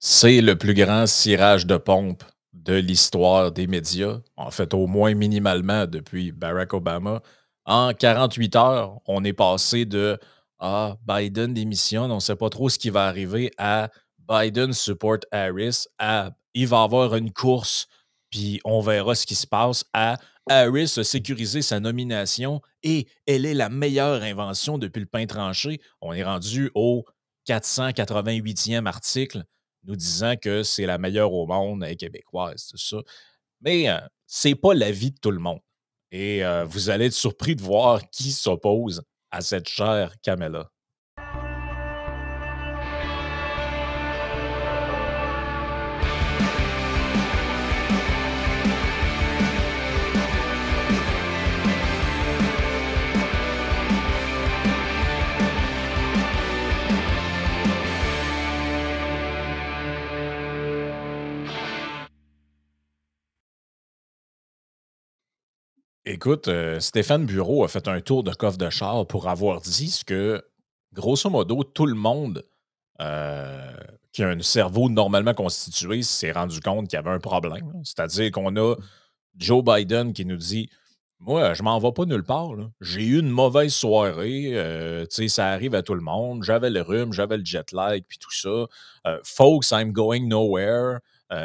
C'est le plus grand cirage de pompe de l'histoire des médias. En fait, au moins minimalement depuis Barack Obama. En 48 heures, on est passé de Biden démissionne, on ne sait pas trop ce qui va arriver à Biden support Harris, à il va y avoir une course, puis on verra ce qui se passe, à Harris a sécurisé sa nomination et elle est la meilleure invention depuis le pain tranché. On est rendu au 488e article nous disant que c'est la meilleure au monde, québécoise, tout ça. Mais c'est pas l'avis de tout le monde. Et vous allez être surpris de voir qui s'oppose à cette chère Kamala. Écoute, Stéphane Bureau a fait un tour de coffre de char pour avoir dit ce que, grosso modo, tout le monde qui a un cerveau normalement constitué s'est rendu compte qu'il y avait un problème. C'est-à-dire qu'on a Joe Biden qui nous dit moi, je m'en vais pas nulle part. Là. J'ai eu une mauvaise soirée. Tu sais, ça arrive à tout le monde. J'avais le rhume, j'avais le jet lag, puis tout ça. Folks, I'm going nowhere.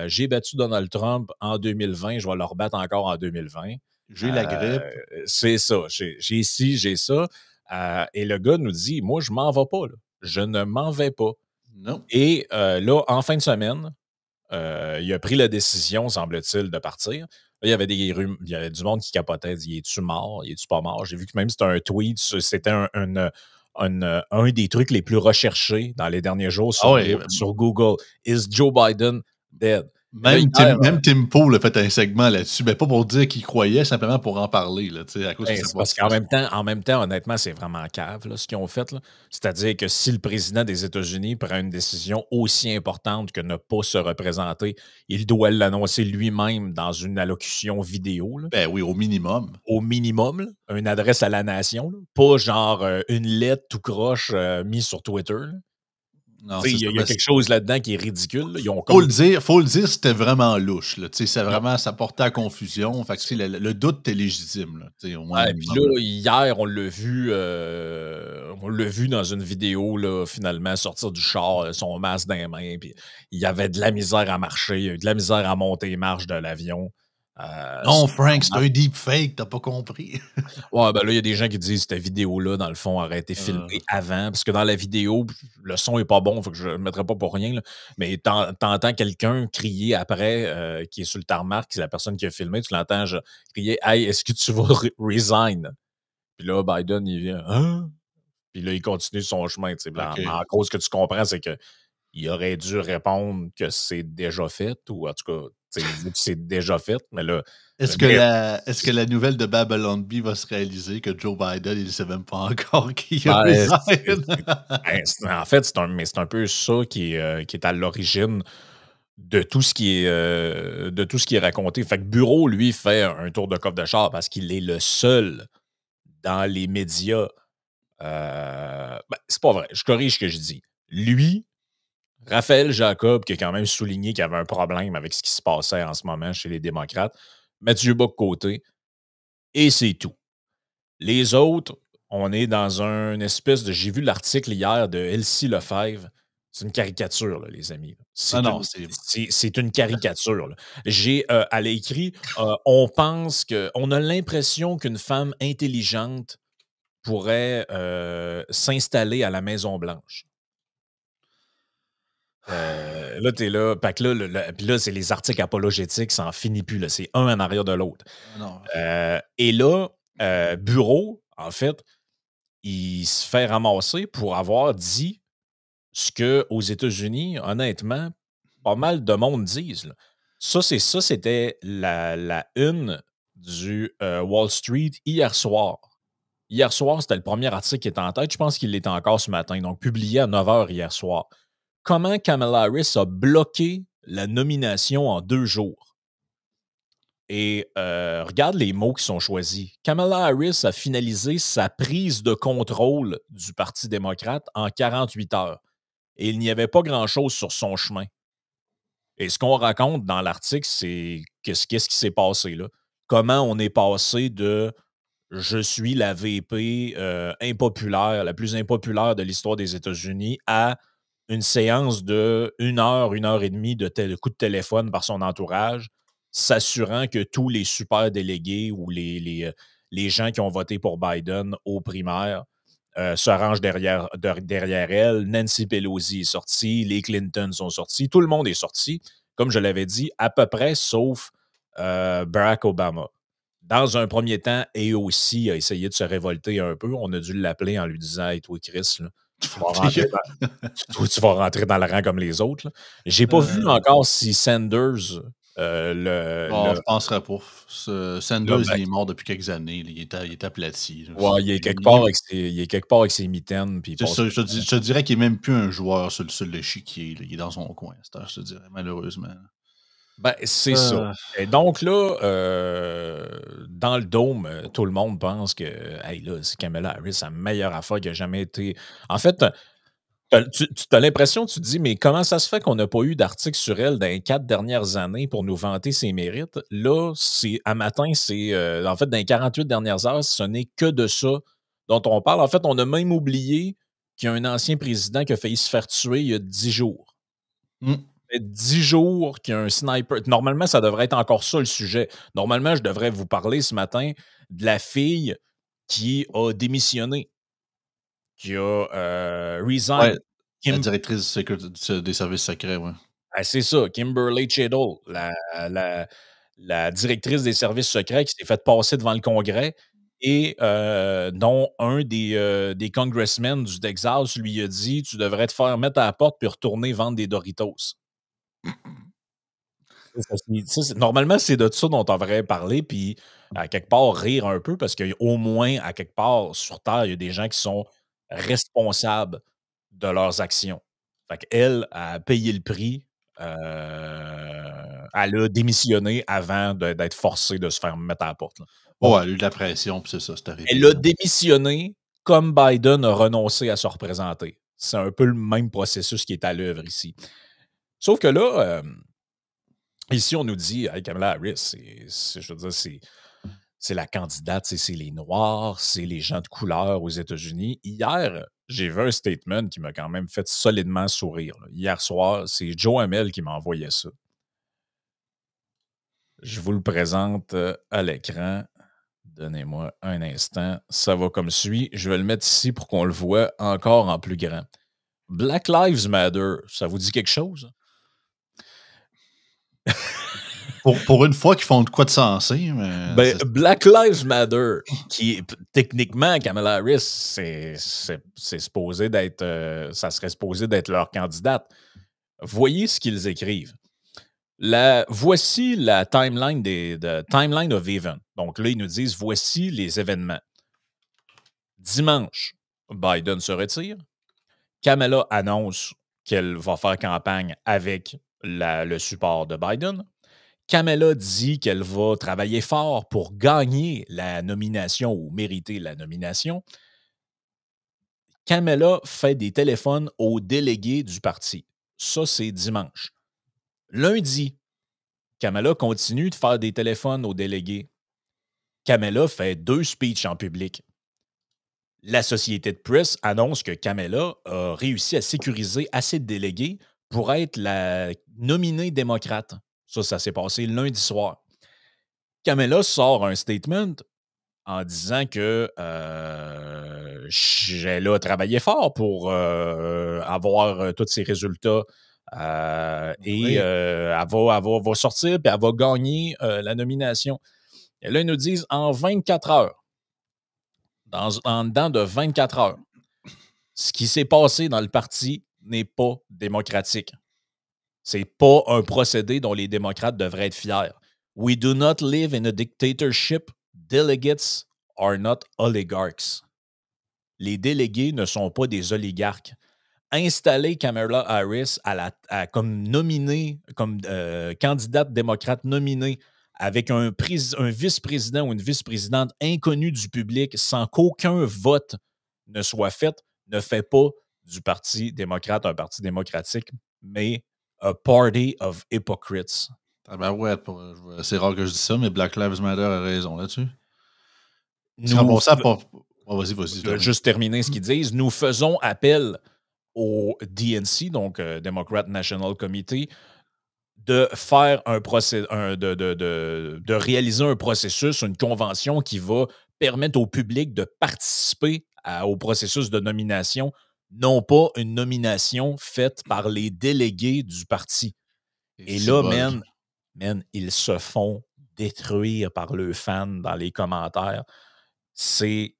J'ai battu Donald Trump en 2020. Je vais le rebattre encore en 2020. J'ai la grippe. C'est ça. J'ai ci, j'ai ça. Et le gars nous dit moi, je m'en vais pas. Là. Je ne m'en vais pas. Non. Et là, en fin de semaine, il a pris la décision, semble-t-il, de partir. Là, il y avait il y avait du monde qui capotait, dit es-tu mort, es-tu pas mort? J'ai vu que même c'était un tweet, c'était un des trucs les plus recherchés dans les derniers jours Ah ouais, sur Google. Is Joe Biden dead? Là, même hier, Tim, même Tim Pool a fait un segment là-dessus, mais pas pour dire qu'il croyait, simplement pour en parler, là, à cause que c'est ça parce qu'en même temps, honnêtement, c'est vraiment cave là, ce qu'ils ont fait. Là. C'est-à-dire que si le président des États-Unis prend une décision aussi importante que ne pas se représenter, il doit l'annoncer lui-même dans une allocution vidéo. Là. Ben oui, au minimum. Au minimum, là, une adresse à la nation, là, pas genre une lettre tout croche mise sur Twitter. Là. Non, Tu sais, c'est il y, ça. a il y a quelque chose là-dedans qui est ridicule. Là. Ils ont Faut comme. le dire, faut le dire, c'était vraiment louche, là. C'est Non. vraiment, ça portait à confusion. Fait que, le doute est légitime, là, au moins Ouais, puis minimum, là, là. hier, on l'a vu dans une vidéo, là, finalement, sortir du char, son masque dans les mains, puis il y avait de la misère à marcher, il y a eu de la misère à monter les marches de l'avion. Non, Frank, c'est un deepfake, t'as pas compris. Ouais, ben là, il y a des gens qui disent que cette vidéo-là, dans le fond, aurait été filmée avant, parce que dans la vidéo, le son est pas bon, faut que je ne le mettrai pas pour rien, là, mais t'entends quelqu'un crier après, qui est sur le tarmac, c'est la personne qui a filmé, tu l'entends crier « Hey, est-ce que tu vas resign? » Puis là, Biden, il vient « Hein? » Puis là, il continue son chemin, tu sais. En OK. cause, ce que tu comprends, c'est qu'il aurait dû répondre que c'est déjà fait, ou en tout cas, tu sais, vu que c'est déjà fait, mais là, Est-ce que mais la nouvelle de Babylon Bee va se réaliser que Joe Biden, il ne sait même pas encore qui a ben, resign? En fait, c'est un peu ça qui est à l'origine de tout ce qui est de tout ce qui est raconté. Fait que Bureau, lui, fait un tour de coffre de char parce qu'il est le seul dans les médias. C'est pas vrai. Je corrige ce que je dis. Lui, Raphaël Jacob, qui a quand même souligné qu'il y avait un problème avec ce qui se passait en ce moment chez les démocrates, Mathieu Bock côté, et c'est tout. Les autres, on est dans un espèce de. J'ai vu l'article hier de Elsie Lefebvre. C'est une caricature, là, les amis. Ah C'est non, une, c'est c'est une caricature. Là. Elle a écrit on pense que. On a l'impression qu'une femme intelligente pourrait s'installer à la Maison-Blanche. Là, t'es là. Fait que là, puis là, c'est les articles apologétiques, ça en finit plus. Là, c'est un en arrière de l'autre. ah non. Et là, Bureau, en fait, il se fait ramasser pour avoir dit ce que aux États-Unis, honnêtement, pas mal de monde disent. Là. C'était la une du Wall Street hier soir. Hier soir, c'était le premier article qui était en tête. Je pense qu'il l'est encore ce matin. Donc, publié à 9 heures hier soir. Comment Kamala Harris a bloqué la nomination en 2 jours? Et regarde les mots qui sont choisis. Kamala Harris a finalisé sa prise de contrôle du Parti démocrate en 48 heures. Et il n'y avait pas grand-chose sur son chemin. Et ce qu'on raconte dans l'article, c'est qu'est-ce qui s'est passé là. Comment on est passé de je suis la VP impopulaire, la plus impopulaire de l'histoire des États-Unis, à une séance de 1 heure et demie de coups de téléphone par son entourage, s'assurant que tous les super délégués ou les gens qui ont voté pour Biden aux primaires se rangent derrière elle. Nancy Pelosi est sortie, les Clinton sont sortis, tout le monde est sorti, comme je l'avais dit, à peu près sauf Barack Obama. Dans un premier temps, AOC a essayé de se révolter un peu. On a dû l'appeler en lui disant Hey, toi, Chris, là, tu vas rentrer dans le rang comme les autres. J'ai pas vu encore si Sanders Non, je penserais pas. là, Sanders, ben, il est mort depuis quelques années. Il est aplati. Là. ouais, il est quelque part avec ses mitaines. Puis il C'est passe. ça, je te dirais qu'il n'est même plus un joueur sur l'échiquier. Là. Il est dans son coin, je te dirais, malheureusement. Ben, c'est ça. Euh, Et donc là, dans le dôme, tout le monde pense que hey, là, c'est Kamala Harris, la meilleure affaire qui a jamais été. En fait, tu as l'impression, tu te dis, mais comment ça se fait qu'on n'a pas eu d'article sur elle dans les 4 dernières années pour nous vanter ses mérites? Là, à matin, en fait, dans les 48 dernières heures, ce n'est que de ça dont on parle. En fait, on a même oublié qu'il y a un ancien président qui a failli se faire tuer il y a 10 jours. hmm. Ça fait 10 jours qu'il y a un sniper. Normalement, ça devrait être encore ça le sujet. Normalement, je devrais vous parler ce matin de la fille qui a démissionné, qui a Ouais, resign. la directrice des services secrets, ouais. Ah, c'est ça, Kimberly Cheadle, la la directrice des services secrets qui s'est fait passer devant le Congrès et dont un des congressmen du Texas lui a dit: «Tu devrais te faire mettre à la porte puis retourner vendre des Doritos». Normalement, c'est de ça dont on devrait parler, puis à quelque part rire un peu parce qu'au moins, à quelque part, sur Terre, il y a des gens qui sont responsables de leurs actions. Fait qu'elle a payé le prix. Elle a démissionné avant d'être forcée de se faire mettre à la porte, là. Oh, Bon, elle a eu de la pression, puis c'est ça, c'est elle arrivé. a Là. démissionné comme Biden a renoncé à se représenter. C'est un peu le même processus qui est à l'œuvre ici. Sauf que là, ici, on nous dit, hey, Kamala Harris, je veux dire, c'est la candidate, c'est les Noirs, c'est les gens de couleur aux États-Unis. Hier, j'ai vu un statement qui m'a quand même fait solidement sourire. Là. Hier soir, c'est Joe Hamel qui m'a envoyé ça. Je vous le présente à l'écran. Donnez-moi un instant. Ça va comme suit. Je vais le mettre ici pour qu'on le voit encore en plus grand. Black Lives Matter, ça vous dit quelque chose? Pour une fois qu'ils font de quoi de sensé, mais Ben, Black Lives Matter, qui est techniquement, Kamala Harris, c'est supposé d'être, ça serait supposé d'être leur candidate. Voyez ce qu'ils écrivent. Voici la timeline timeline of event. Donc là, ils nous disent voici les événements. Dimanche, Biden se retire. Kamala annonce qu'elle va faire campagne avec le support de Biden. Kamala dit qu'elle va travailler fort pour gagner la nomination ou mériter la nomination. Kamala fait des téléphones aux délégués du parti. Ça, c'est dimanche. Lundi, Kamala continue de faire des téléphones aux délégués. Kamala fait 2 speeches en public. La société de presse annonce que Kamala a réussi à sécuriser assez de délégués pour être la nominée démocrate. Ça s'est passé lundi soir. Kamala sort un statement en disant que elle a travaillé fort pour avoir tous ces résultats et oui. elle va sortir et elle va gagner la nomination. Et là, ils nous disent en 24 heures, en dedans de 24 heures, ce qui s'est passé dans le parti n'est pas démocratique. C'est pas un procédé dont les démocrates devraient être fiers. We do not live in a dictatorship. Delegates are not oligarchs. Les délégués ne sont pas des oligarques. Installer Kamala Harris comme nominée, comme candidate démocrate nominée avec un vice-président ou une vice-présidente inconnue du public sans qu'aucun vote ne soit fait, ne fait pas du Parti démocrate un parti démocratique, mais A party of hypocrites. Ah ben ouais, c'est rare que je dise ça, mais Black Lives Matter a raison là-dessus. Nous, Oh, vas-y. juste terminer ce qu'ils disent, nous faisons appel au DNC, donc Democrat National Committee, de faire de réaliser un processus, une convention qui va permettre au public de participer au processus de nomination, non pas une nomination faite par les délégués du parti. Et là, man, ils se font détruire par leurs fans dans les commentaires. C'est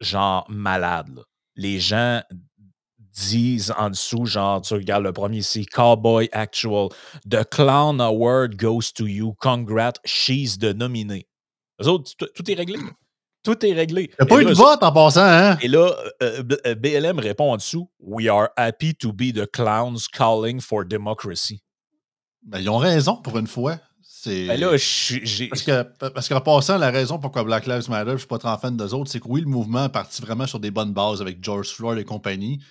genre malade, là. Les gens disent en dessous, genre, tu regardes le premier, c'est Cowboy Actual. The Clown Award goes to you. Congrats, she's the nominee. Eux autres, tout est réglé. Tout est réglé. Il n'y a pas eu de vote en passant, hein? Et là, BLM répond en dessous, We are happy to be the clowns calling for democracy. Ben, ils ont raison pour une fois. Ben là, parce qu'en passant, la raison pourquoi Black Lives Matter, je ne suis pas trop fan d'eux autres, c'est que oui, le mouvement est parti vraiment sur des bonnes bases avec George Floyd et compagnie.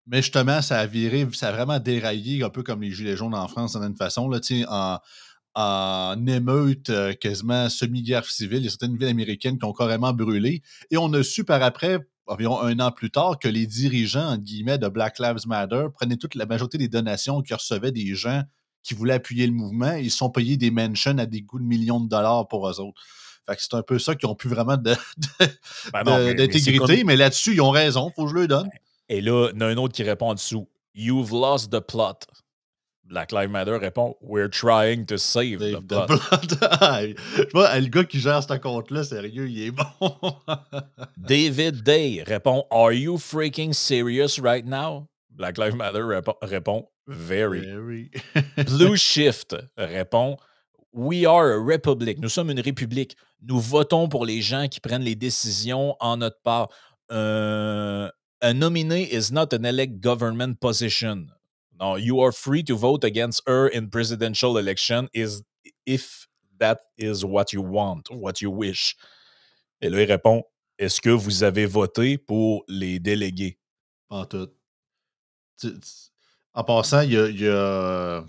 Mais justement, ça a vraiment déraillé, un peu comme les Gilets jaunes en France, d'une façon, là, en émeute quasiment semi-guerre civile. Il y a certaines villes américaines qui ont carrément brûlé. Et on a su par après, environ 1 an plus tard, que les dirigeants, entre guillemets, de Black Lives Matter prenaient toute la majorité des donations qu'ils recevaient des gens qui voulaient appuyer le mouvement. Ils se sont payés des mansions à des coûts de millions de dollars pour eux autres. Fait que c'est un peu ça qu'ils ont plus vraiment d'intégrité, mais là-dessus, ils ont raison, faut que je le donne. Et là, il y en a un autre qui répond en dessous. You've lost the plot. Black Lives Matter répond We're trying to save the plot. Je vois, le gars qui gère ce compte-là, sérieux, il est bon. David Day répond Are you freaking serious right now? Black Lives Matter répond Very. Blue Shift répond We are a republic. Nous sommes une république. Nous votons pour les gens qui prennent les décisions en notre part. A nominee is not an elect government position. No, you are free to vote against her in presidential election if that is what you want, what you wish. Et là, il répond Est-ce que vous avez voté pour les délégués? Pas tout. En passant, il y a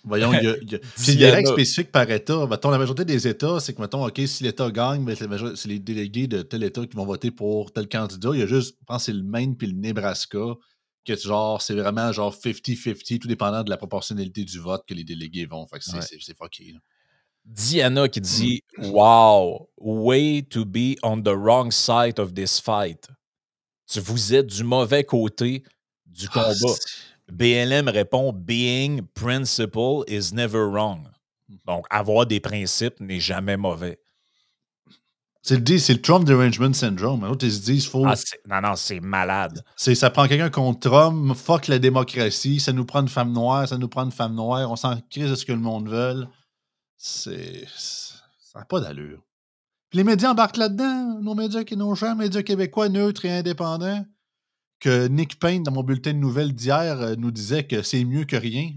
voyons, il y a c'est des règles spécifiques par État. Mettons, la majorité des États, c'est que, mettons, OK, si l'État gagne, ben, c'est les délégués de tel État qui vont voter pour tel candidat. Il y a juste, je pense, c'est le Maine puis le Nebraska, que genre, c'est vraiment genre 50-50, tout dépendant de la proportionnalité du vote que les délégués vont. Fait que c'est fucké. Là. Diana qui dit Wow, way to be on the wrong side of this fight. Vous êtes du mauvais côté du combat. BLM répond Being principle is never wrong. Donc, avoir des principes n'est jamais mauvais. C'est le Trump derangement syndrome. L'autre, ils se disent faut. Non, c'est malade. Ça prend quelqu'un contre Trump, fuck la démocratie, ça nous prend une femme noire, on s'en crise de ce que le monde veut. Ça n'a pas d'allure. Puis les médias embarquent là-dedans, nos chers médias québécois neutres et indépendants, que Nick Payne, dans mon bulletin de nouvelles d'hier, nous disait que c'est mieux que rien.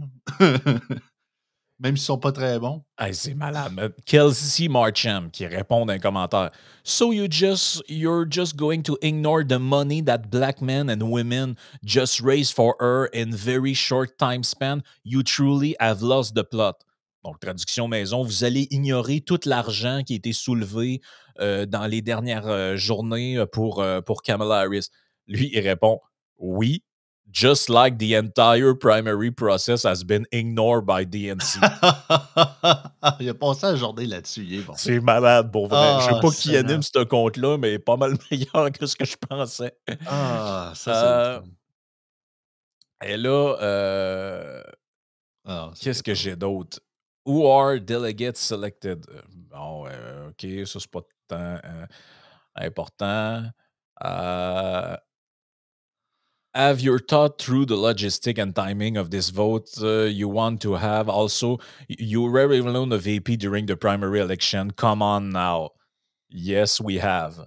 Même s'ils sont pas très bons. Hey, c'est malade. Kelsey Marcham qui répond dans un commentaire. So you're just going to ignore the money that black men and women just raised for her in very short time span? You truly have lost the plot. Donc, traduction maison, vous allez ignorer tout l'argent qui a été soulevé dans les dernières journées pour Kamala Harris. Lui, il répond oui. Just like the entire primary process has been ignored by DNC. Il a passé la journée là-dessus. Il est bon. C'est malade, pour vrai. Je sais pas qui anime ce compte-là, mais pas mal meilleur que ce que je pensais. Ah, ça, c'est et là, qu'est-ce que j'ai d'autre? Who are delegates selected? Bon, OK, ça, c'est pas tant important. Have your thought through the logistic and timing of this vote you want to have. Also, you rarely known a VP during the primary election. Come on now. Yes, we have.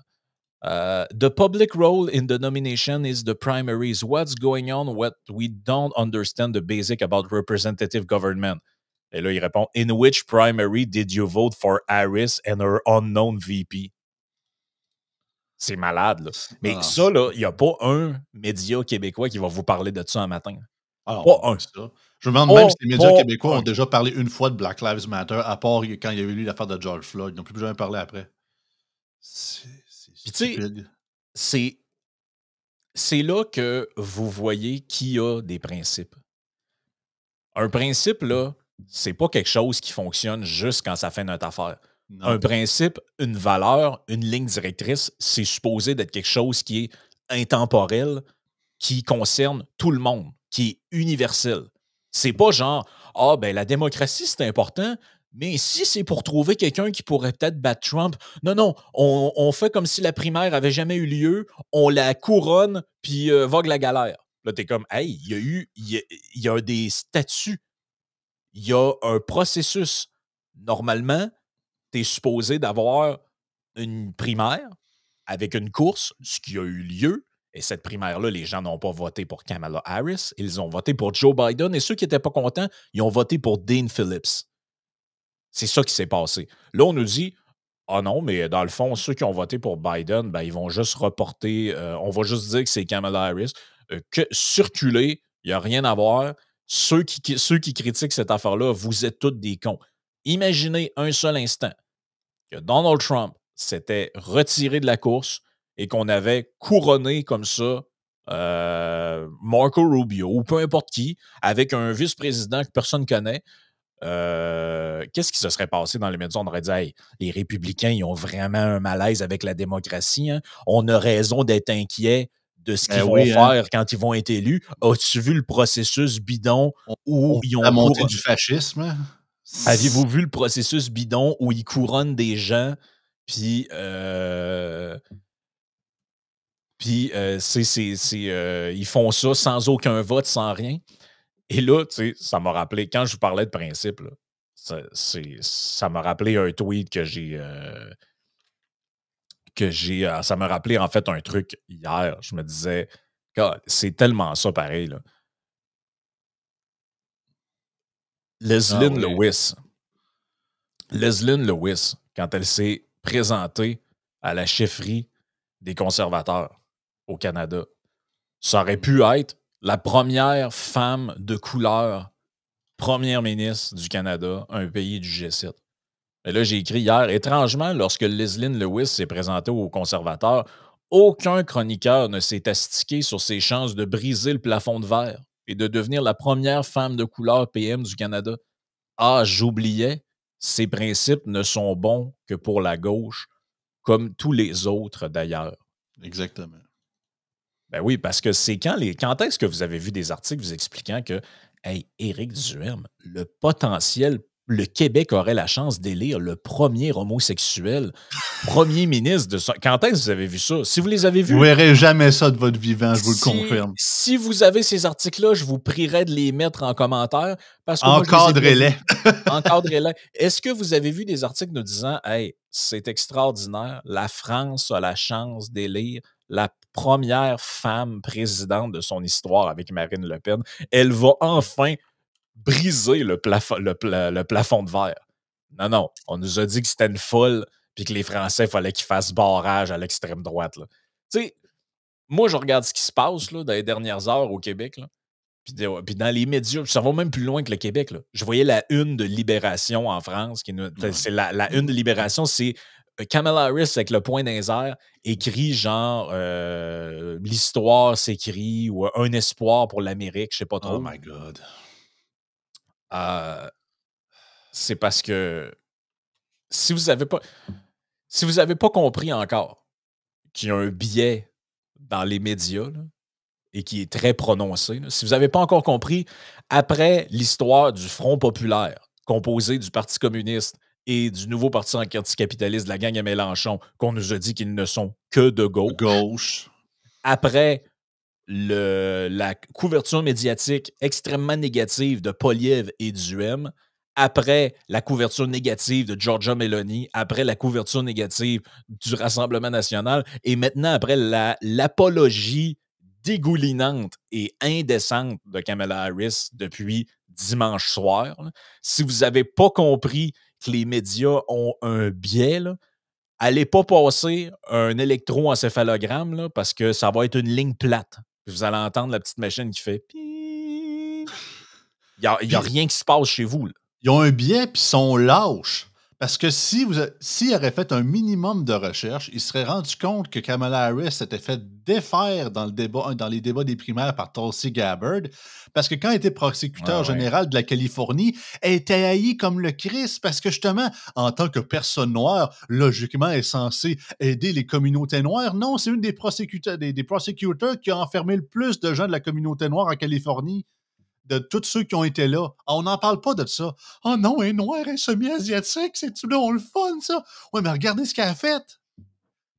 The public role in the nomination is the primaries. What's going on? What we don't understand the basic about representative government. Et là, il répond, In which primary did you vote for Harris and her unknown VP? C'est malade, là. Mais ça, là, il n'y a pas un média québécois qui va vous parler de ça un matin. Ah, Pas on un. voit ça. Je me demande même Pas, si les médias pas québécois ont un. déjà parlé une fois de Black Lives Matter, à part quand il y a eu l'affaire de George Floyd. Ils n'ont plus jamais parlé après. C'est Puis tu sais, stupide. c'est c'est là que vous voyez qui a des principes. Un principe, là, c'est pas quelque chose qui fonctionne juste quand ça fait notre affaire. Un Non. principe, une valeur, une ligne directrice, c'est supposé d'être quelque chose qui est intemporel, qui concerne tout le monde, qui est universel. C'est pas genre, ah, ben la démocratie, c'est important, mais si c'est pour trouver quelqu'un qui pourrait peut-être battre Trump, non, non, on fait comme si la primaire avait jamais eu lieu, on la couronne, puis vogue la galère. Là, t'es comme, hey, il y a des statuts, il y a un processus. Normalement, tu es supposé d'avoir une primaire avec une course, ce qui a eu lieu. Et cette primaire-là, les gens n'ont pas voté pour Kamala Harris, ils ont voté pour Joe Biden. Et ceux qui n'étaient pas contents, ils ont voté pour Dean Phillips. C'est ça qui s'est passé. Là, on nous dit, ah non, mais dans le fond, ceux qui ont voté pour Biden, ben, ils vont juste reporter, on va juste dire que c'est Kamala Harris. Que circuler, il n'y a rien à voir. Ceux qui critiquent cette affaire-là, vous êtes tous des cons. Imaginez un seul instant que Donald Trump s'était retiré de la course et qu'on avait couronné comme ça Marco Rubio ou peu importe qui, avec un vice-président que personne ne connaît. Qu'est-ce qui se serait passé dans les médias? On aurait dit, hey, les républicains, ils ont vraiment un malaise avec la démocratie. Hein? On a raison d'être inquiets de ce qu'ils Ben vont oui, hein. faire quand ils vont être élus. As-tu vu le processus bidon où On ils la ont montée du fascisme, hein. Aviez-vous vu le processus bidon où ils couronnent des gens, puis ils font ça sans aucun vote, sans rien? Et là, tu sais, ça m'a rappelé, quand je vous parlais de principe, là, ça m'a rappelé un tweet ça m'a rappelé en fait un truc hier. Je me disais, God, c'est tellement ça pareil, là. Ah Leslyn oui. Lewis, Leslyn Lewis, quand elle s'est présentée à la chefferie des conservateurs au Canada, ça aurait pu être la première femme de couleur première ministre du Canada, un pays du G7. Et là, j'ai écrit hier, étrangement, lorsque Leslyn Lewis s'est présentée aux conservateurs, aucun chroniqueur ne s'est astiqué sur ses chances de briser le plafond de verre et de devenir la première femme de couleur PM du Canada. Ah, j'oubliais, ces principes ne sont bons que pour la gauche, comme tous les autres d'ailleurs. Exactement. Ben oui, parce que c'est quand est-ce que vous avez vu des articles vous expliquant que, hey, Éric Duhem, le potentiel, le Québec aurait la chance d'élire le premier homosexuel premier ministre de son. Quand est-ce que vous avez vu ça? Si vous les avez Vous vus, verrez jamais ça de votre vivant, je vous le si, confirme. si vous avez ces articles-là, je vous prierais de les mettre en commentaire parce que moi, je les ai pas vus. Encadrez-les. Encadrez-les. Est-ce que vous avez vu des articles nous disant, hey, c'est extraordinaire, la France a la chance d'élire la première femme présidente de son histoire avec Marine Le Pen. Elle va enfin briser le plafond de verre. Non, non. On nous a dit que c'était une folle puis que les Français, il fallait qu'ils fassent barrage à l'extrême droite. Là. Tu sais, moi, je regarde ce qui se passe là, dans les dernières heures au Québec. Là. Puis dans les médias, ça va même plus loin que le Québec. Là. Je voyais la une de Libération en France. C'est la une de Libération, c'est Kamala Harris avec le point dans les airs, écrit genre l'histoire s'écrit ou un espoir pour l'Amérique, je sais pas Oh trop. my God. C'est parce que si vous avez pas si vous avez pas compris encore qu'il y a un biais dans les médias, là, et qui est très prononcé. Là. Si vous n'avez pas encore compris, après l'histoire du Front populaire, composé du Parti communiste et du nouveau parti anticapitaliste de la gang à Mélenchon, qu'on nous a dit qu'ils ne sont que de gauche, Gauche. après la couverture médiatique extrêmement négative de Poilievre et Duhem, après la couverture négative de Giorgia Meloni, après la couverture négative du Rassemblement national, et maintenant après l'apologie dégoulinante et indécente de Kamala Harris depuis dimanche soir. Là. Si vous n'avez pas compris que les médias ont un biais, là, allez pas passer un électroencéphalogramme là, parce que ça va être une ligne plate. Puis vous allez entendre la petite machine qui fait pip, Il n'y a rien qui se passe chez vous. Là. Ils ont un biais puis ils sont lâches. Parce que s'ils auraient fait un minimum de recherche, ils se seraient rendus compte que Kamala Harris s'était fait défaire dans les débats des primaires par Tulsi Gabbard. Parce que quand elle était prosécuteur général de la Californie, elle était haïe comme le Christ. Parce que justement, en tant que personne noire, logiquement, elle est censée aider les communautés noires. Non, c'est une des prosecuteurs qui a enfermé le plus de gens de la communauté noire en Californie. De tous ceux qui ont été là. On n'en parle pas de ça. Oh non, un noir, un semi-asiatique, c'est-tu donc le fun, ça? Ouais, mais regardez ce qu'elle a fait.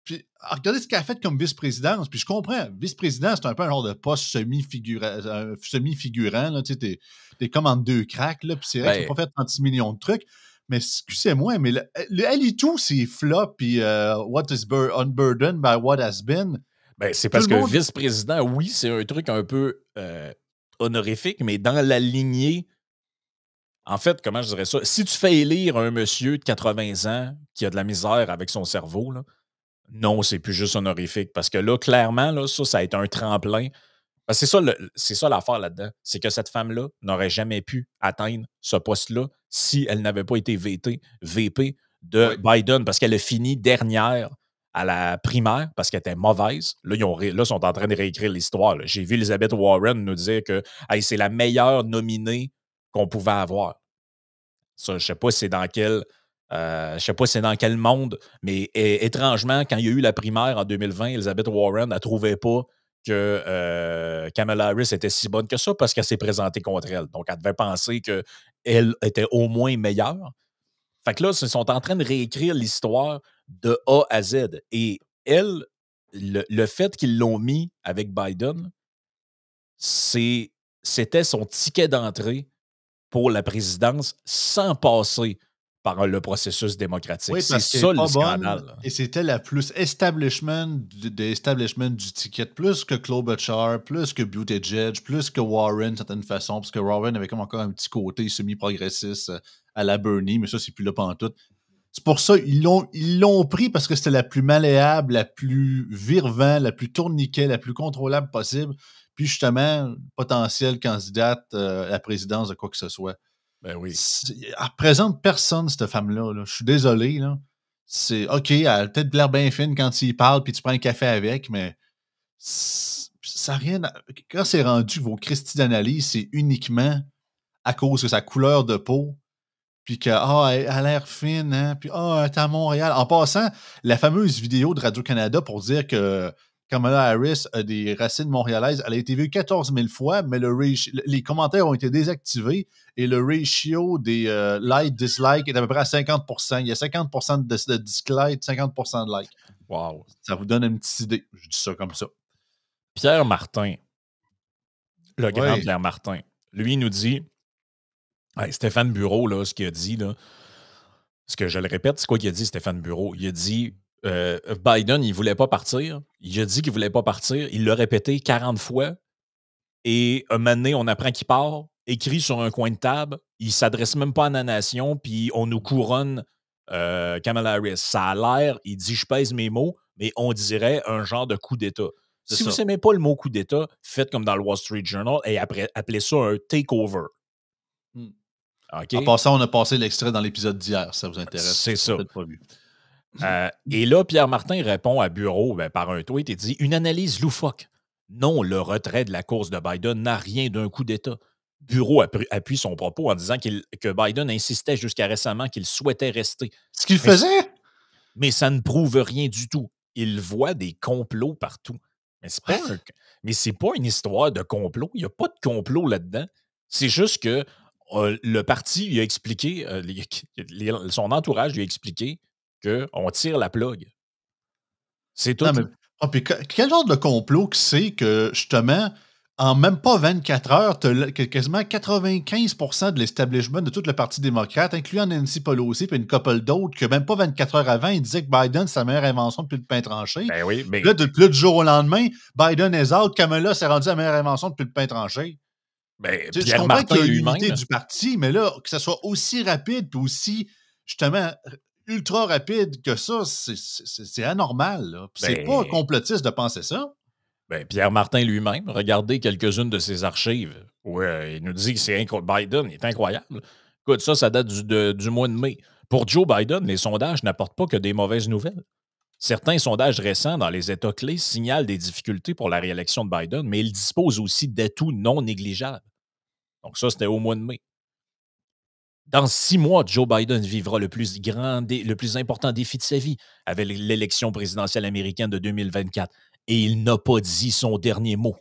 Puis, regardez ce qu'elle a fait comme vice-présidence. Puis, je comprends. Vice-président, c'est un peu un genre de poste semi-figurant. Là, tu sais, t'es comme en deux cracks, là. Puis, c'est vrai qu'ils n'ont pas fait 36 millions de trucs. Mais excusez-moi, mais elle et tout, c'est flop. Puis, what is unburdened by what has been. Ben, c'est parce que vice-président, oui, c'est un truc un peu honorifique, mais dans la lignée, en fait, comment je dirais ça? Si tu fais élire un monsieur de 80 ans qui a de la misère avec son cerveau, là, non, c'est plus juste honorifique. Parce que là, clairement, là, ça a été un tremplin. Parce que c'est ça l'affaire là-dedans. C'est que cette femme-là n'aurait jamais pu atteindre ce poste-là si elle n'avait pas été VP de Biden, parce qu'elle a fini dernière à la primaire parce qu'elle était mauvaise. Là, ils sont en train de réécrire l'histoire. J'ai vu Elizabeth Warren nous dire que hey, c'est la meilleure nominée qu'on pouvait avoir. Ça, je ne sais pas c'est dans quel. je sais pas c'est dans quel monde, mais étrangement, quand il y a eu la primaire en 2020, Elizabeth Warren ne trouvait pas que Kamala Harris était si bonne que ça parce qu'elle s'est présentée contre elle. Donc, elle devait penser qu'elle était au moins meilleure. Fait que là, ils sont en train de réécrire l'histoire de A à Z. Et elle, le fait qu'ils l'ont mis avec Biden, c'était son ticket d'entrée pour la présidence sans passer par le processus démocratique. Oui, c'est ça le scandale. Bonne, et c'était la plus establishment du ticket, plus que Klobuchar, plus que Buttigieg, plus que Warren, d'une certaine façon, parce que Warren avait comme encore un petit côté semi-progressiste à la Bernie, mais ça, c'est plus là pantoute. C'est pour ça ils l'ont pris parce que c'était la plus malléable, la plus virvant, la plus tourniquet, la plus contrôlable possible. Puis justement, potentielle candidate à la présidence de quoi que ce soit. Ben oui. Elle représente personne, cette femme-là. Là. Je suis désolé. Là. C'est OK, elle a peut-être l'air bien fine quand il parle puis tu prends un café avec, mais ça n'a rien. Quand c'est rendu vos Christie d'analyse, c'est uniquement à cause de sa couleur de peau. Puis qu'elle a l'air fine, hein? Puis elle est à Montréal. En passant, la fameuse vidéo de Radio-Canada pour dire que Kamala Harris a des racines montréalaises, elle a été vue 14 000 fois, mais les commentaires ont été désactivés et le ratio des like-dislike est à peu près à 50%. Il y a 50% de dislike, 50% de like. Wow. Ça vous donne une petite idée. Je dis ça comme ça. Pierre Martin, le grand Pierre Martin, lui, il nous dit hey, Stéphane Bureau, là, ce qu'il a dit, là, ce que je le répète, c'est quoi qu'il a dit, Stéphane Bureau? Il a dit Biden, il ne voulait pas partir. Il a dit qu'il ne voulait pas partir. Il l'a répété 40 fois. Et un moment donné, on apprend qu'il part, écrit sur un coin de table. Il ne s'adresse même pas à la nation, puis on nous couronne Kamala Harris. Ça a l'air, il dit je pèse mes mots, mais on dirait un genre de coup d'État. Si vous n'aimez pas le mot coup d'État, faites comme dans le Wall Street Journal et appelez ça un takeover. Okay. En passant, on a passé l'extrait dans l'épisode d'hier, si ça vous intéresse. C'est ça. Pas vu. Et là, Pierre Martin répond à Bureau par un tweet et dit « Une analyse loufoque. Non, le retrait de la course de Biden n'a rien d'un coup d'État. » Bureau appuie son propos en disant que Biden insistait jusqu'à récemment qu'il souhaitait rester. Ce qu'il faisait? Mais ça ne prouve rien du tout. Il voit des complots partout. Mais c'est pas une histoire de complot. Il n'y a pas de complot là-dedans. C'est juste que le parti lui a expliqué, son entourage lui a expliqué qu'on tire la plug. C'est tout. Non, mais, puis quel genre de complot que c'est que, justement, en même pas 24 heures, tu as quasiment 95% de l'establishment de tout le Parti démocrate, incluant Nancy Pelosi et une couple d'autres, que même pas 24 heures avant, ils disaient que Biden, c'est la meilleure invention depuis le pain tranché. Ben oui, mais... Là, du jour au lendemain, Biden est out, Kamala s'est rendu la meilleure invention depuis le pain tranché. Ben, je comprends qu'il y a l'unité du parti, mais là, que ça soit aussi rapide et aussi, justement, ultra rapide que ça, c'est anormal. C'est pas complotiste de penser ça. Ben, Pierre Martin lui-même, regardez quelques-unes de ses archives où il nous dit que Biden est incroyable. Écoute, ça date du mois de mai. Pour Joe Biden, les sondages n'apportent pas que des mauvaises nouvelles. Certains sondages récents dans les États clés signalent des difficultés pour la réélection de Biden, mais il dispose aussi d'atouts non négligeables. Donc ça, c'était au mois de mai. Dans 6 mois, Joe Biden vivra le plus important défi de sa vie avec l'élection présidentielle américaine de 2024. Et il n'a pas dit son dernier mot.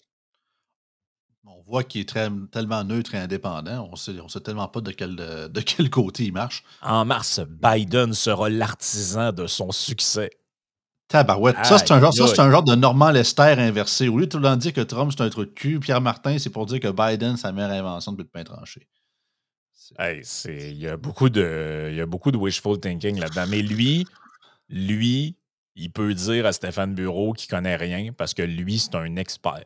On voit qu'il est tellement neutre et indépendant. On sait tellement pas de quel côté il marche. En mars, Biden sera l'artisan de son succès. Tabarouette. Ça, c'est Aïe, un aïe. genre de Normand Lester inversé. Au lieu de tout le temps dire que Trump, c'est un truc de cul, Pierre Martin, c'est pour dire que Biden, c'est sa meilleure invention depuis le pain tranché. Hey, il y a beaucoup de wishful thinking là-dedans. Mais lui, il peut dire à Stéphane Bureau qu'il connaît rien parce que lui, c'est un expert.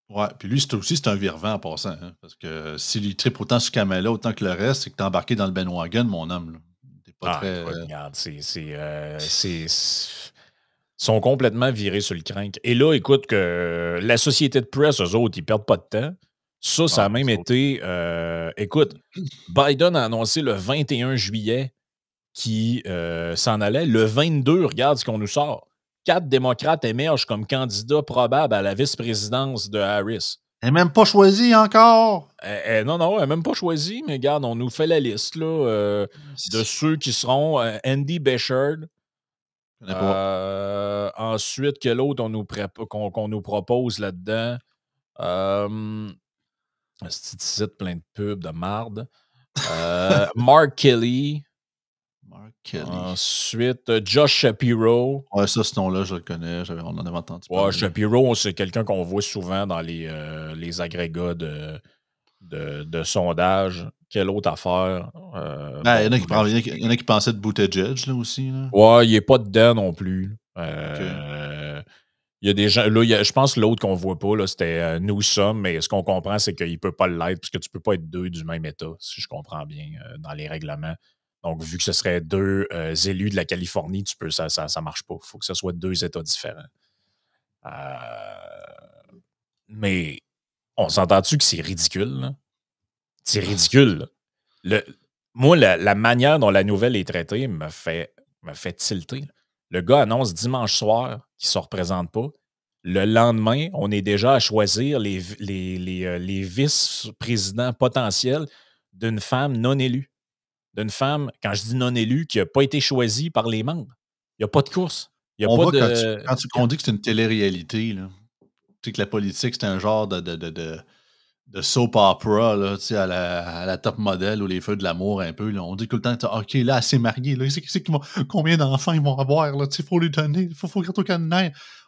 Ouais, puis lui, c'est un virevent en passant. Hein, parce que s'il lui tripe autant sur Kamala, autant que le reste, c'est que t'es embarqué dans le bandwagon, mon homme. Là. T'es pas Ah, très. écoute, regarde, sont complètement virés sur le crank. Et là, écoute, que la société de presse, eux autres, ils perdent pas de temps. Ça a Ah, même eux autres. été. Écoute, Biden a annoncé le 21 juillet qu'il s'en allait. Le 22, regarde ce qu'on nous sort. 4 démocrates émergent comme candidats probables à la vice-présidence de Harris. Elle n'est même pas choisi encore. Non, elle n'a même pas choisi, mais regarde, on nous fait la liste là, de ceux qui seront Andy Besheard. Je connais pas. Ensuite, quel autre qu'on nous propose là-dedans? Un petit site plein de pubs de marde. Mark Kelly. Mark Kelly. Ensuite, Josh Shapiro. Ouais, ça, ce nom-là, je le connais. On en avait entendu Ouais, parler. Shapiro, c'est quelqu'un qu'on voit souvent dans les agrégats de sondage. Quelle autre affaire? Ben, Bon, il y en a qui pensaient de Buttigieg, là, aussi. Là. ouais, il n'est pas dedans non plus. OK. Il y a des gens. Là, je pense que l'autre qu'on ne voit pas, là, c'était Newsom, mais ce qu'on comprend, c'est qu'il ne peut pas l'être, puisque tu ne peux pas être deux du même État, si je comprends bien, dans les règlements. Donc, vu que ce serait deux élus de la Californie, ça ne marche pas. Il faut que ce soit deux États différents. Mais on s'entend-tu que c'est ridicule, là? C'est ridicule. Là. Moi, la manière dont la nouvelle est traitée me fait tilter. Le gars annonce dimanche soir qu'il ne se représente pas. Le lendemain, on est déjà à choisir les vice-présidents potentiels d'une femme non élue. D'une femme, quand je dis non élue, qui n'a pas été choisie par les membres. Il n'y a pas de course. Il n'y a On pas voit de. qu'on dit que c'est une télé-réalité, là. Tu sais que la politique, c'est un genre de soap opera, là, tu sais, à la top modèle ou les feux de l'amour un peu. Là. On dit tout le temps, OK, là, elle s'est mariée. Là, combien d'enfants ils vont avoir? Il faut lui donner. Il faut qu'il retourne.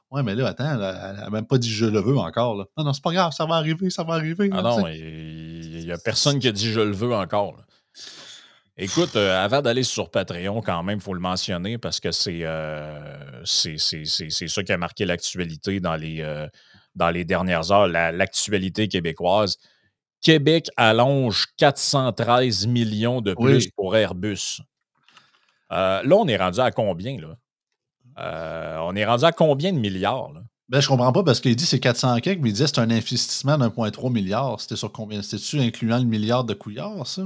Ouais, mais là, attends, là, elle n'a même pas dit je le veux encore. Là. Non, c'est pas grave, ça va arriver, ça va arriver. Ah Là, non, il n'y a personne qui a dit je le veux encore. Là. Écoute, avant d'aller sur Patreon, quand même, il faut le mentionner parce que c'est ça qui a marqué l'actualité dans les dernières heures, l'actualité québécoise. Québec allonge 413 millions de plus oui. pour Airbus. Là, on est rendu à combien, là? On est rendu à combien de milliards, là? Ben, je comprends pas parce qu'il dit c'est 400 quelques, mais il disait c'est un investissement d'1,3 milliard. C'était sur combien? C'était-tu incluant le milliard de couillards, ça?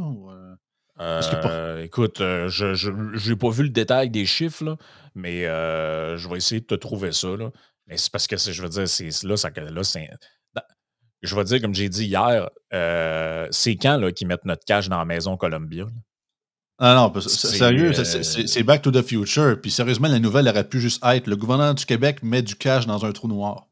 Parce que pas. Écoute, je n'ai pas vu le détail des chiffres, là, mais je vais essayer de te trouver ça. Là. Mais c'est parce que, je veux dire, je vais dire, comme j'ai dit hier, c'est quand là, qu'ils mettent notre cash dans la maison Columbia? Là? Ah non, C'est. sérieux, c'est Back to the Future. Puis sérieusement, la nouvelle aurait pu juste être le gouvernement du Québec met du cash dans un trou noir.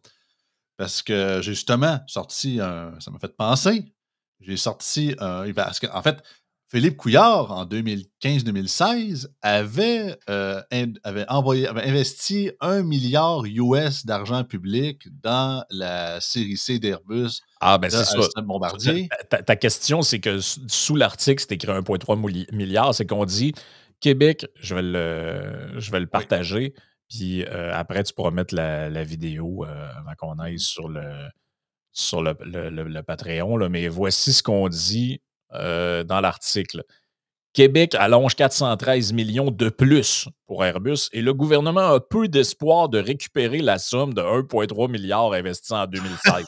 Parce que j'ai justement sorti ça m'a fait penser. J'ai sorti parce que, en fait, Philippe Couillard, en 2015-2016, avait investi 1 milliard US d'argent public dans la série C d'Airbus Ah, ben de c'est ça. Alstom Bombardier. Ta question, c'est que sous l'article, c'est écrit 1,3 milliard. C'est qu'on dit Québec, je vais le Oui. partager. Puis après, tu pourras mettre la vidéo avant qu'on aille sur le Patreon. Là. Mais voici ce qu'on dit dans l'article. Québec allonge 413 millions de plus pour Airbus et le gouvernement a peu d'espoir de récupérer la somme de 1,3 milliard investie en 2016.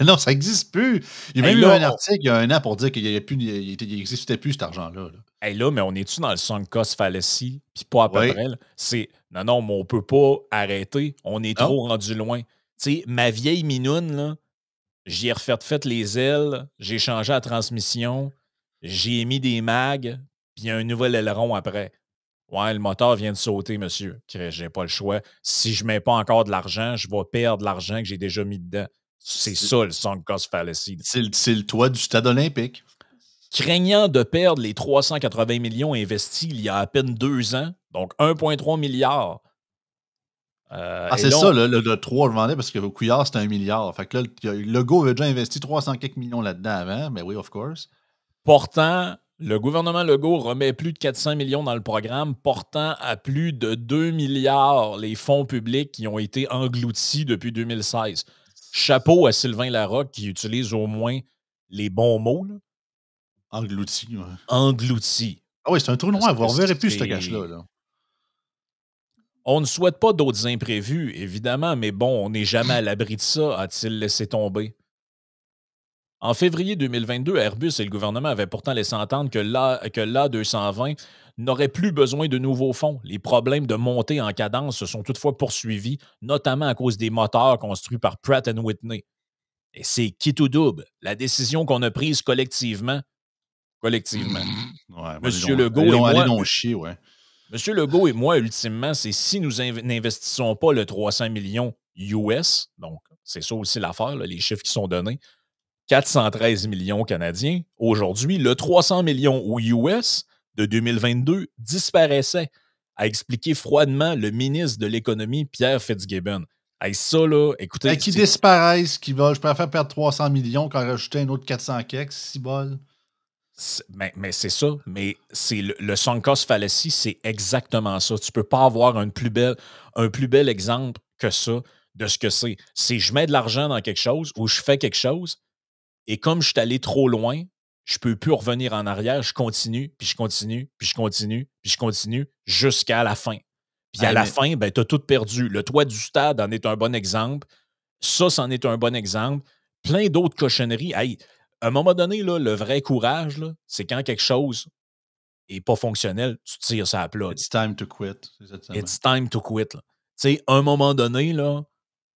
Non, ça n'existe plus. Il y a Hey même eu là, un article il y a un an pour dire qu'il n'existait plus cet argent-là. Là. hey là, mais on est-tu dans le sunk cost fallacy? Puis pas à peu Oui. près. Là. C'est non, non, mais on peut pas arrêter. On est Non? trop rendu loin. Tu sais, ma vieille minoune, là, j'y ai refait les ailes, j'ai changé la transmission, j'ai mis des mags, puis un nouvel aileron après. Ouais, le moteur vient de sauter, monsieur. J'ai pas le choix. Si je mets pas encore de l'argent, je vais perdre l'argent que j'ai déjà mis dedans. C'est C'est ça le sunk cost fallacy. c'est le toit du stade olympique. Craignant de perdre les 380 millions investis il y a à peine 2 ans, donc 1,3 milliard. Ah, Et c'est là, ça, le 3, je vendais parce que Couillard, c'était 1 milliard. Fait que là, Legault avait déjà investi 300 quelques millions là-dedans avant. Mais oui, of course. portant, le gouvernement Legault remet plus de 400 millions dans le programme, portant à plus de 2 milliards les fonds publics qui ont été engloutis depuis 2016. Chapeau à Sylvain Larocque qui utilise au moins les bons mots, là. Englouti. Ouais. Engloutis. Ah oui, c'est un trou Parce noir. Vous que ne reverrez plus ce c'est. cash-là. Là. On ne souhaite pas d'autres imprévus, évidemment, mais bon, on n'est jamais à l'abri de ça, a-t-il laissé tomber. En février 2022, Airbus et le gouvernement avaient pourtant laissé entendre que l'A220 n'aurait plus besoin de nouveaux fonds. Les problèmes de montée en cadence se sont toutefois poursuivis, notamment à cause des moteurs construits par Pratt Whitney. Et c'est qui tout double, la décision qu'on a prise collectivement. Collectivement. Ouais, Monsieur Legault et allez moi, donc chier, ouais. Monsieur Legault et moi, ultimement, c'est si nous n'investissons pas le 300 millions US, donc c'est ça aussi l'affaire, là, les chiffres qui sont donnés, 413 millions canadiens. Aujourd'hui, le 300 millions US de 2022 disparaissait, a expliqué froidement le ministre de l'Économie, Pierre Fitzgibbon. Hey, ça, là, écoutez, Qui disparaissent, je préfère perdre 300 millions qu'en rajouter un autre 400 quelques, si bol. Mais c'est ça. Mais c'est le sunk cost fallacy, c'est exactement ça. Tu peux pas avoir un plus bel exemple que ça de ce que c'est. C'est je mets de l'argent dans quelque chose ou je fais quelque chose et comme je suis allé trop loin, je peux plus revenir en arrière. Je continue, puis je continue, puis je continue, puis je continue jusqu'à la fin. Puis à Hey, la mais fin, ben, tu as tout perdu. Le toit du stade en est un bon exemple. Ça, c'en est un bon exemple. Plein d'autres cochonneries. Hey, à un moment donné, là, le vrai courage, là, c'est quand quelque chose n'est pas fonctionnel, tu tires ça à la plug. it's time to quit. Exactement. It's time to quit. Tu sais, à un moment donné, là,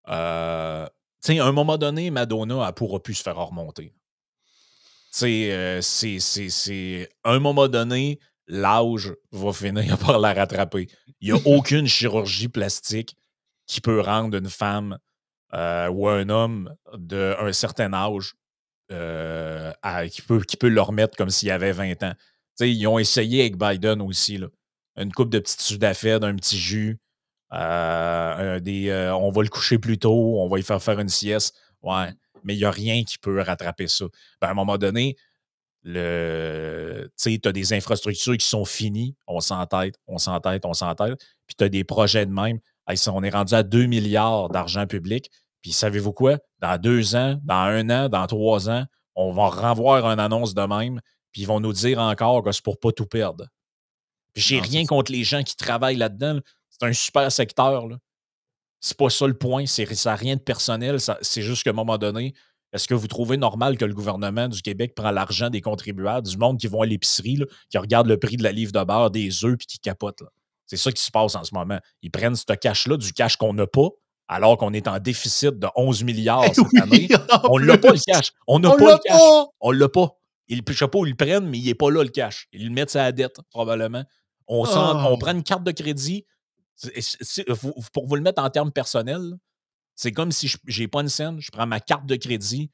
à un moment donné, Madonna, elle ne pourra plus se faire remonter. À un moment donné, l'âge va finir par la rattraper. Il n'y a aucune chirurgie plastique qui peut rendre une femme ou un homme d'un certain âge qui peut le remettre comme s'il avait 20 ans. T'sais, ils ont essayé avec Biden aussi. Là. Une coupe de petites sudafed, un petit jus. On va le coucher plus tôt, on va y faire une sieste. Ouais, mais il n'y a rien qui peut rattraper ça. Ben, à un moment donné, tu as des infrastructures qui sont finies, on s'entête, on s'entête, on s'entête. Puis tu as des projets de même. Hey, on est rendu à 2 milliards d'argent public. Puis savez-vous quoi? Dans 2 ans, dans 1 an, dans 3 ans, on va renvoyer une annonce de même. Puis ils vont nous dire encore que c'est pour pas tout perdre. Puis j'ai Non, c'est rien ça. contre les gens qui travaillent là-dedans. Là. C'est un super secteur. Là. C'est pas ça le point. Ça n'a rien de personnel. C'est juste qu'à un moment donné, est-ce que vous trouvez normal que le gouvernement du Québec prend l'argent des contribuables, du monde qui vont à l'épicerie, là, qui regarde le prix de la livre de beurre, des œufs, puis qui capotent? Là. C'est ça qui se passe en ce moment. Ils prennent ce cash-là, du cash qu'on n'a pas, alors qu'on est en déficit de 11 milliards cette année. En On l'a pas, le plus, cash. On n'a on pas le l'a cash. pas! On l'a pas. Je sais pas où ils le prennent, mais il n'est pas là, le cash. Ils le mettent sur la dette, probablement. On prend une carte de crédit. Pour vous le mettre en termes personnels, c'est comme si j'ai pas une scène, je prends ma carte de crédit,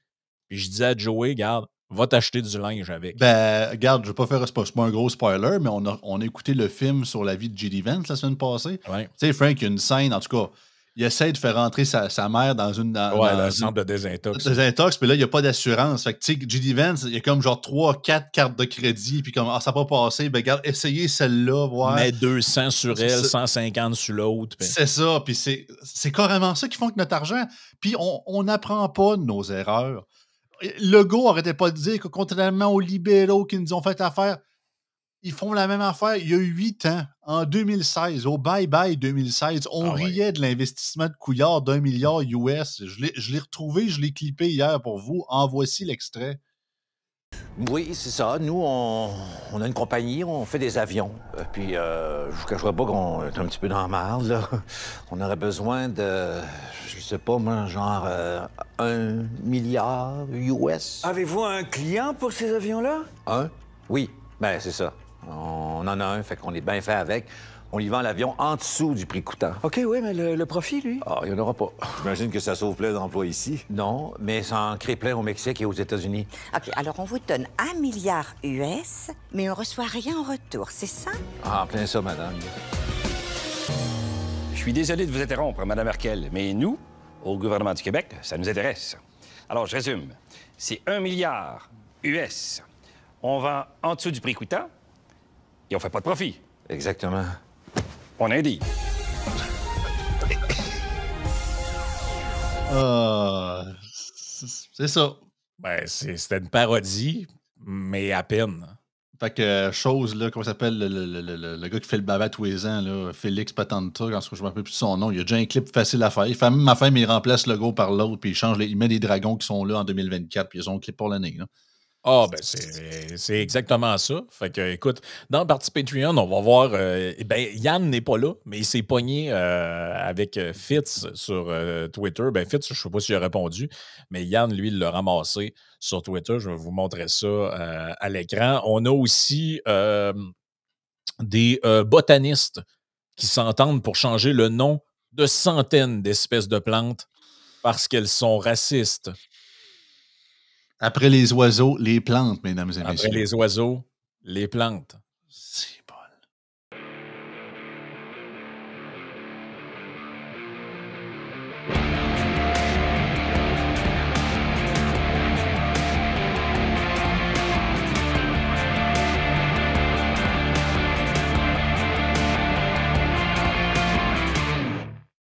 puis je dis à Joey, regarde, va t'acheter du linge avec. Ben, regarde, je vais pas faire c'est pas un gros spoiler, mais on a écouté le film sur la vie de J.D. Vance la semaine passée. Ouais. Tu sais, Frank, il y a une scène, en tout cas, il essaie de faire rentrer sa mère dans une. Ouais, le Une centre de désintox. désintox, puis là, il n'y a pas d'assurance. Fait que, tu sais, J.D. Vance, il y a comme genre 3-4 cartes de crédit, puis comme, ça n'a pas passé, ben, regarde, essayez celle-là, voir. Mets 200 sur elle, 150 sur l'autre. Puis... C'est ça, puis c'est carrément ça qui font que notre argent. Puis on n'apprend pas de nos erreurs. Legault arrêtait pas de dire que contrairement aux libéraux qui nous ont fait affaire, Ils font la même affaire il y a 8 ans, en 2016, au Bye Bye 2016. On Ah ouais. riait de l'investissement de Couillard d'1 milliard US. Je l'ai retrouvé, je l'ai clippé hier pour vous. En voici l'extrait. Oui, c'est ça. Nous, on a une compagnie, on fait des avions. Puis, je vous cacherai pas qu'on est un petit peu dans la merde, là. On aurait besoin de, je sais pas, moi, genre 1 milliard US. Avez-vous un client pour ces avions-là? Un? Oui, ben c'est ça. On en a un, fait qu'on est bien fait avec. On y vend l'avion en dessous du prix coûtant. OK, oui, mais le profit, lui? Ah, il n'y en aura pas. J'imagine que ça sauve plein d'emplois ici. Non, mais ça en crée plein au Mexique et aux États-Unis. OK, alors on vous donne 1 milliard US, mais on reçoit rien en retour, c'est ça? Ah, en plein ça, madame. Je suis désolé de vous interrompre, Mme Merkel, mais nous, au gouvernement du Québec, ça nous intéresse. Alors, je résume. C'est 1 milliard US. On vend en dessous du prix coûtant et on fait pas de profit. Exactement. On a un deal. C'est ça. Ben, c'était une parodie, mais à peine. Fait que, chose, là, comment s'appelle le gars qui fait le bavard tous les ans, là, Félix Patanta, quand je me rappelle plus de son nom, il a déjà un clip facile à faire. Il fait même affaire, mais il remplace le go par l'autre, puis il met les dragons qui sont là en 2024, puis ils ont un clip pour l'année. Là. Ah, ben c'est exactement ça. Fait que, écoute, dans la partie Patreon, on va voir. Ben, Yann n'est pas là, mais il s'est pogné avec Fitz sur Twitter. Ben, Fitz, je ne sais pas s'il a répondu, mais Yann, lui, il l'a ramassé sur Twitter. Je vais vous montrer ça à l'écran. On a aussi des botanistes qui s'entendent pour changer le nom de centaines d'espèces de plantes parce qu'elles sont racistes. Après les oiseaux, les plantes, mesdames et messieurs. Après les oiseaux, les plantes. C'est